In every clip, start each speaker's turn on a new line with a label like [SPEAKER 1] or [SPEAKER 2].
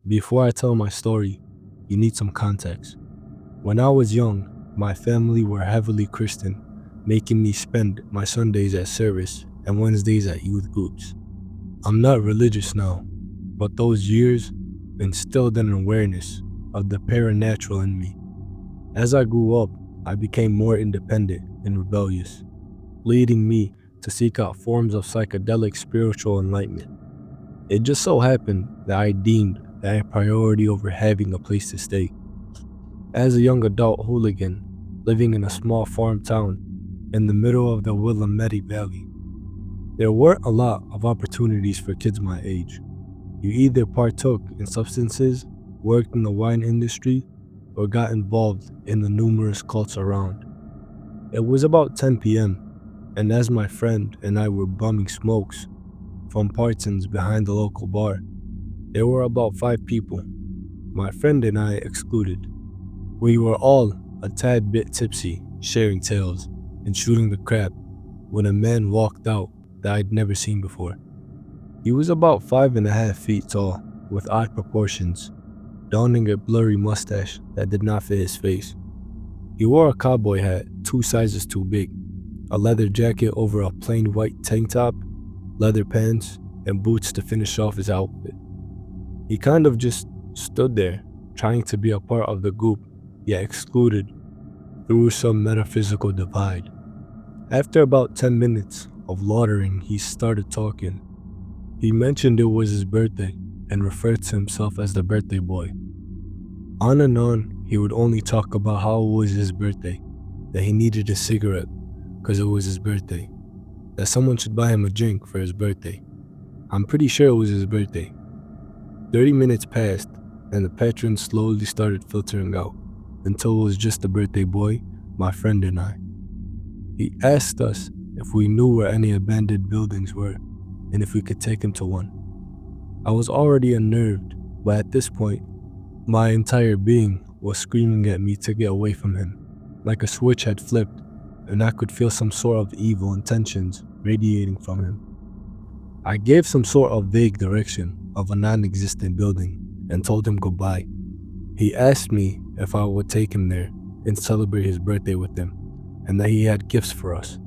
[SPEAKER 1] Before I tell my story, you need some context. When I was young, my family were heavily Christian, making me spend my Sundays at service and Wednesdays at youth groups. I'm not religious now, but those years instilled an awareness of the paranormal in me. As I grew up, I became more independent and rebellious, leading me to seek out forms of psychedelic spiritual enlightenment. It just so happened that I deemed that a priority over having a place to stay. As a young adult hooligan, living in a small farm town in the middle of the Willamette Valley, there weren't a lot of opportunities for kids my age. You either partook in substances, worked in the wine industry, or got involved in the numerous cults around. It was about 10 p.m., and as my friend and I were bumming smokes from partings behind the local bar, there were about 5 people, my friend and I excluded. We were all a tad bit tipsy, sharing tales and shooting the crap when a man walked out that I'd never seen before. He was about 5.5 feet tall, with odd proportions, donning a blurry mustache that did not fit his face. He wore a cowboy hat 2 sizes too big, a leather jacket over a plain white tank top, leather pants, and boots to finish off his outfit. He kind of just stood there, trying to be a part of the group, yet excluded through some metaphysical divide. After about 10 minutes of loitering, he started talking. He mentioned it was his birthday and referred to himself as the birthday boy. On and on, he would only talk about how it was his birthday, that he needed a cigarette because it was his birthday, that someone should buy him a drink for his birthday. I'm pretty sure it was his birthday. 30 minutes passed, and the patrons slowly started filtering out until it was just the birthday boy, my friend, and I. He asked us if we knew where any abandoned buildings were and if we could take him to one. I was already unnerved, but at this point, my entire being was screaming at me to get away from him, like a switch had flipped, and I could feel some sort of evil intentions radiating from him. I gave some sort of vague direction of a non-existent building and told him goodbye. He asked me if I would take him there and celebrate his birthday with him, and that he had gifts for us.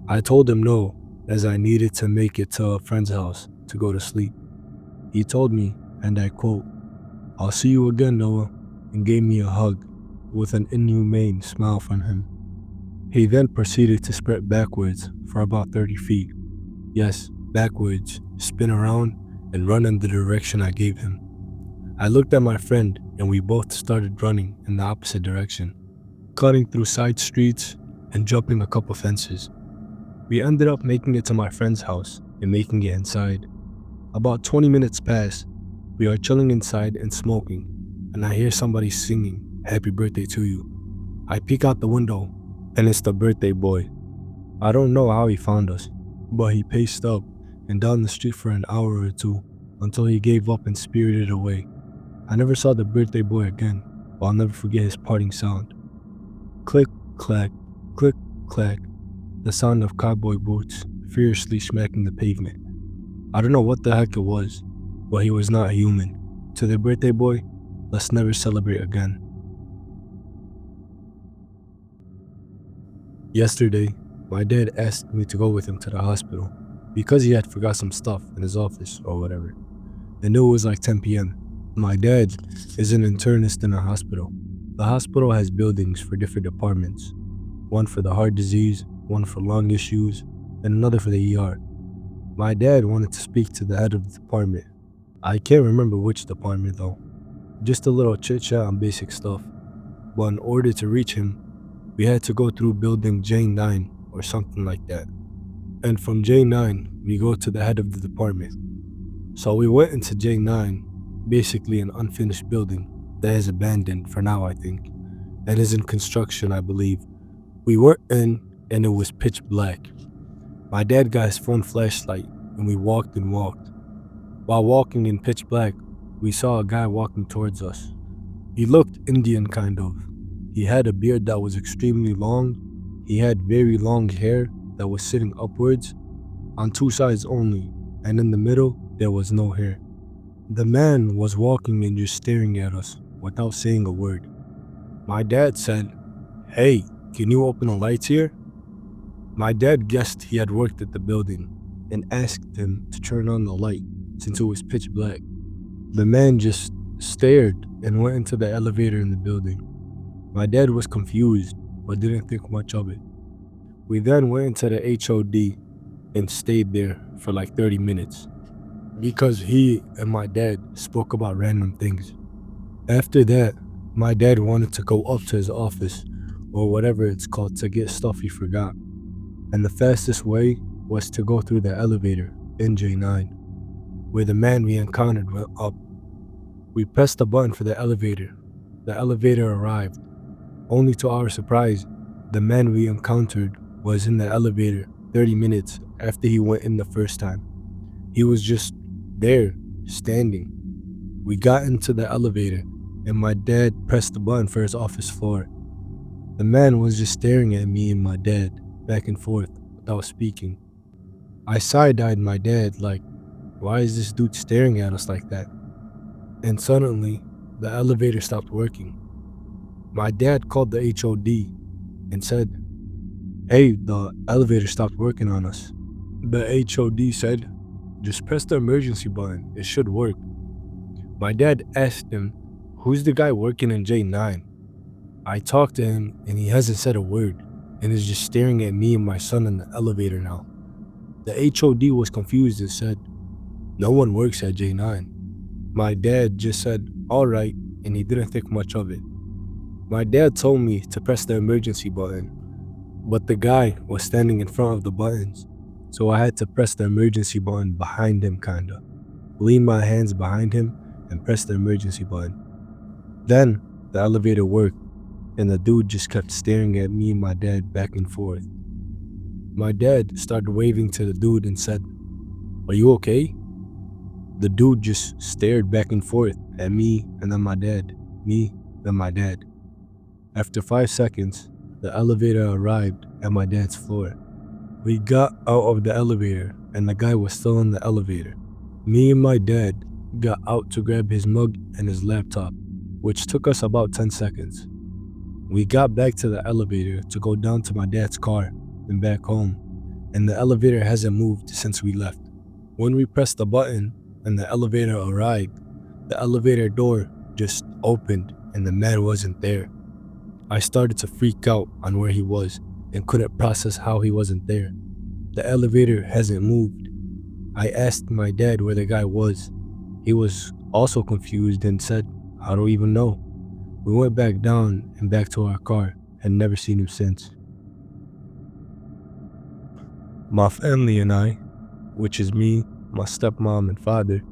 [SPEAKER 1] I told him no, as I needed to make it to a friend's house to go to sleep. He told me, and I quote, "I'll see you again, Noah," and gave me a hug with an inhumane smile from him. He then proceeded to sprint backwards for about 30 feet. Yes, backwards, spin around, and run in the direction I gave him. I looked at my friend, and we both started running in the opposite direction, cutting through side streets and jumping a couple fences. We ended up making it to my friend's house and making it inside. About 20 minutes pass. We are chilling inside and smoking, and I hear somebody singing, "Happy birthday to you." I peek out the window, and it's the birthday boy. I don't know how he found us, but he paced up and down the street for an hour or two until he gave up and spirited away. I never saw the birthday boy again, but I'll never forget his parting sound. Click, clack, click, clack, the sound of cowboy boots furiously smacking the pavement. I don't know what the heck it was, but he was not human. To the birthday boy, let's never celebrate again. Yesterday, my dad asked me to go with him to the hospital because he had forgot some stuff in his office or whatever. They knew it was like 10 p.m. My dad is an internist in a hospital. The hospital has buildings for different departments, one for the heart disease, one for lung issues, and another for the ER. My dad wanted to speak to the head of the department. I can't remember which department though. Just a little chit chat on basic stuff. But in order to reach him, we had to go through building J9 or something like that. And from J9, we go to the head of the department. So we went into J9, basically an unfinished building that is abandoned for now, I think. That is in construction, I believe. We were in, and it was pitch black. My dad got his phone flashlight, and we walked and walked. While walking in pitch black, we saw a guy walking towards us. He looked Indian kind of. He had a beard that was extremely long. He had very long hair that was sitting upwards on 2 sides only, and in the middle, there was no hair. The man was walking and just staring at us without saying a word. My dad said, "Hey, can you open the lights here?" My dad guessed he had worked at the building and asked him to turn on the light since it was pitch black. The man just stared and went into the elevator in the building. My dad was confused but didn't think much of it. We then went into the HOD and stayed there for like 30 minutes because he and my dad spoke about random things. After that, my dad wanted to go up to his office or whatever it's called to get stuff he forgot. And the fastest way was to go through the elevator in J9, where the man we encountered went up. We pressed the button for the elevator. The elevator arrived. Only to our surprise, the man we encountered was in the elevator 30 minutes after he went in the first time. He was just there, standing. We got into the elevator, and my dad pressed the button for his office floor. The man was just staring at me and my dad, back and forth, without speaking. I side-eyed my dad like, why is this dude staring at us like that? And suddenly, the elevator stopped working. My dad called the HOD and said, "Hey, the elevator stopped working on us." The HOD said, "Just press the emergency button, it should work." My dad asked him, "Who's the guy working in J9? I talked to him and he hasn't said a word and is just staring at me and my son in the elevator now." The HOD was confused and said, "No one works at J9. My dad just said, "Alright," and he didn't think much of it. My dad told me to press the emergency button, but the guy was standing in front of the buttons, so I had to press the emergency button behind him kinda. Lean my hands behind him and press the emergency button. Then, the elevator worked, and the dude just kept staring at me and my dad back and forth. My dad started waving to the dude and said, "Are you okay?" The dude just stared back and forth at me and then my dad, me, then my dad. After 5 seconds, the elevator arrived at my dad's floor. We got out of the elevator and the guy was still in the elevator. Me and my dad got out to grab his mug and his laptop, which took us about 10 seconds. We got back to the elevator to go down to my dad's car and back home, and the elevator hasn't moved since we left. When we pressed the button and the elevator arrived, the elevator door just opened and the man wasn't there. I started to freak out on where he was and couldn't process how he wasn't there. The elevator hasn't moved. I asked my dad where the guy was. He was also confused and said, "I don't even know." We went back down and back to our car and never seen him since. My family and I, which is me, my stepmom and father,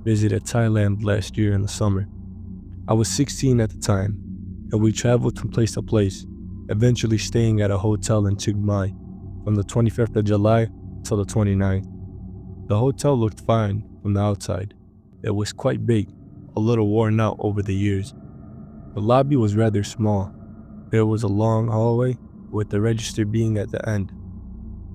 [SPEAKER 1] visited Thailand last year in the summer. I was 16 at the time, and we traveled from place to place, eventually staying at a hotel in Chiang Mai from the 25th of July till the 29th. The hotel looked fine from the outside. It was quite big, a little worn out over the years. The lobby was rather small. There was a long hallway with the register being at the end.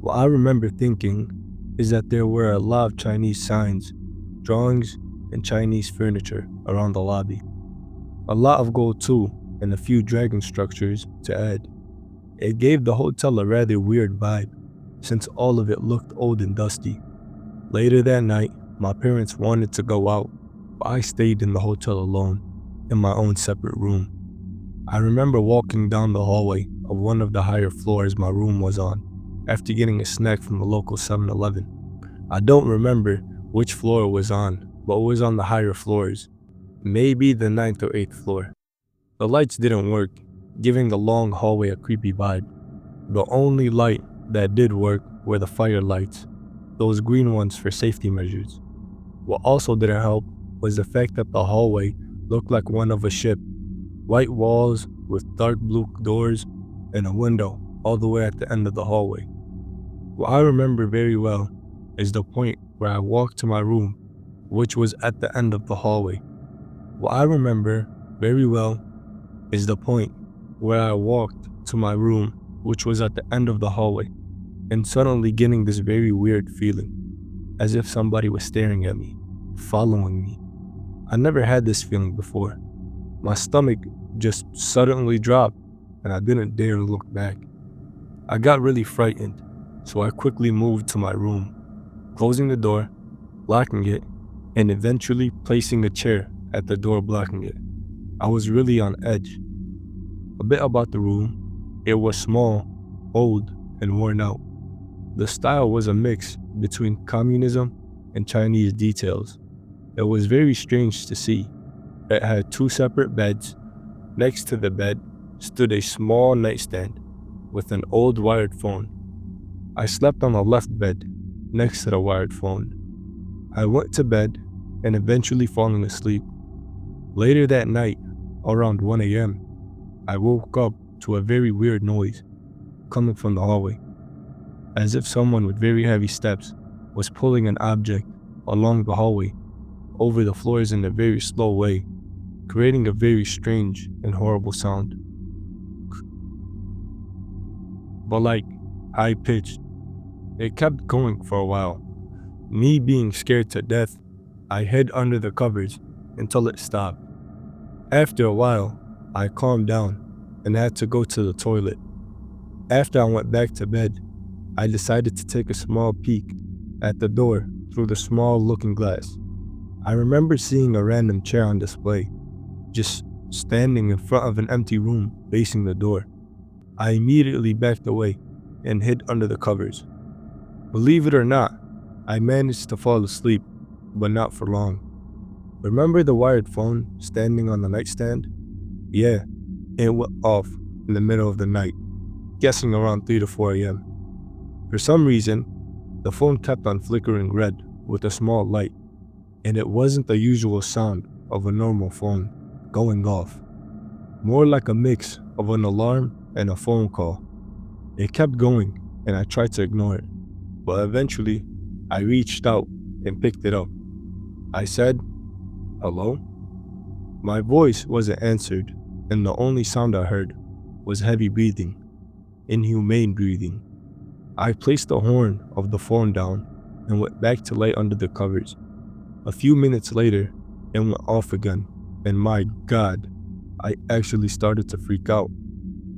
[SPEAKER 1] What I remember thinking is that there were a lot of Chinese signs, drawings, and Chinese furniture around the lobby. A lot of gold too, and a few dragon structures to add. It gave the hotel a rather weird vibe, since all of it looked old and dusty. Later that night, my parents wanted to go out, but I stayed in the hotel alone, in my own separate room. I remember walking down the hallway of one of the higher floors my room was on, after getting a snack from the local 7-Eleven. I don't remember which floor it was on, but it was on the higher floors, maybe the 9th or 8th floor. The lights didn't work, giving the long hallway a creepy vibe. The only light that did work were the fire lights, those green ones for safety measures. What also didn't help was the fact that the hallway looked like one of a ship. White walls with dark blue doors and a window all the way at the end of the hallway. What I remember very well is the point where I walked to my room, which was at the end of the hallway. What I remember very well is the point where I walked to my room, which was at the end of the hallway, and suddenly getting this very weird feeling, as if somebody was staring at me, following me. I never had this feeling before. My stomach just suddenly dropped, and I didn't dare look back. I got really frightened, so I quickly moved to my room, closing the door, locking it, and eventually placing a chair at the door blocking it. I was really on edge. A bit about the room: it was small, old, and worn out. The style was a mix between communism and Chinese details. It was very strange to see. It had two separate beds. Next to the bed stood a small nightstand with an old wired phone. I slept on the left bed, next to the wired phone. I went to bed and eventually falling asleep. Later that night, around 1 a.m., I woke up to a very weird noise coming from the hallway, as if someone with very heavy steps was pulling an object along the hallway over the floors in a very slow way, creating a very strange and horrible sound. But like, high pitched. It kept going for a while. Me being scared to death, I hid under the covers until it stopped. After a while, I calmed down and had to go to the toilet. After I went back to bed, I decided to take a small peek at the door through the small looking glass. I remember seeing a random chair on display, just standing in front of an empty room facing the door. I immediately backed away and hid under the covers. Believe it or not, I managed to fall asleep, but not for long. Remember the wired phone standing on the nightstand? Yeah, it went off in the middle of the night, guessing around 3 to 4 a.m. For some reason, the phone kept on flickering red with a small light, and it wasn't the usual sound of a normal phone going off, more like a mix of an alarm and a phone call. It kept going, and I tried to ignore it, but eventually, I reached out and picked it up. I said, "Hello?" My voice wasn't answered, and the only sound I heard was heavy breathing, inhumane breathing. I placed the horn of the phone down and went back to lay under the covers. A few minutes later, it went off again, and my God, I actually started to freak out.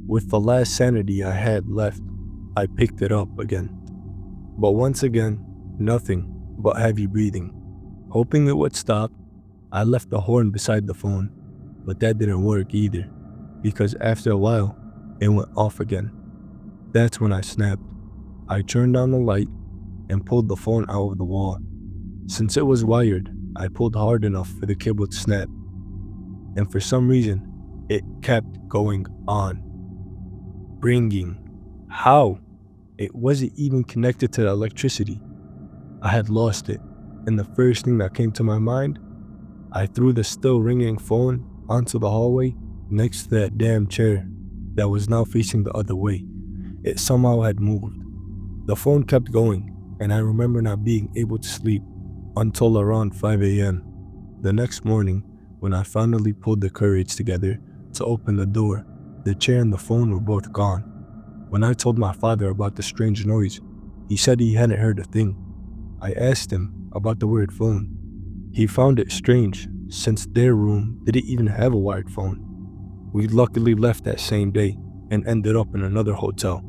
[SPEAKER 1] With the last sanity I had left, I picked it up again. But once again, nothing but heavy breathing. Hoping it would stop, I left the horn beside the phone, but that didn't work either, because after a while, it went off again. That's when I snapped. I turned on the light and pulled the phone out of the wall. Since it was wired, I pulled hard enough for the cable to snap, and for some reason, it kept going on. Ringing. How? It wasn't even connected to the electricity. I had lost it, and the first thing that came to my mind, I threw the still ringing phone onto the hallway next to that damn chair that was now facing the other way. It somehow had moved. The phone kept going, and I remember not being able to sleep until around 5 a.m. The next morning, when I finally pulled the courage together to open the door, the chair and the phone were both gone. When I told my father about the strange noise, he said he hadn't heard a thing. I asked him about the weird phone. He found it strange since their room didn't even have a wired phone. We luckily left that same day and ended up in another hotel.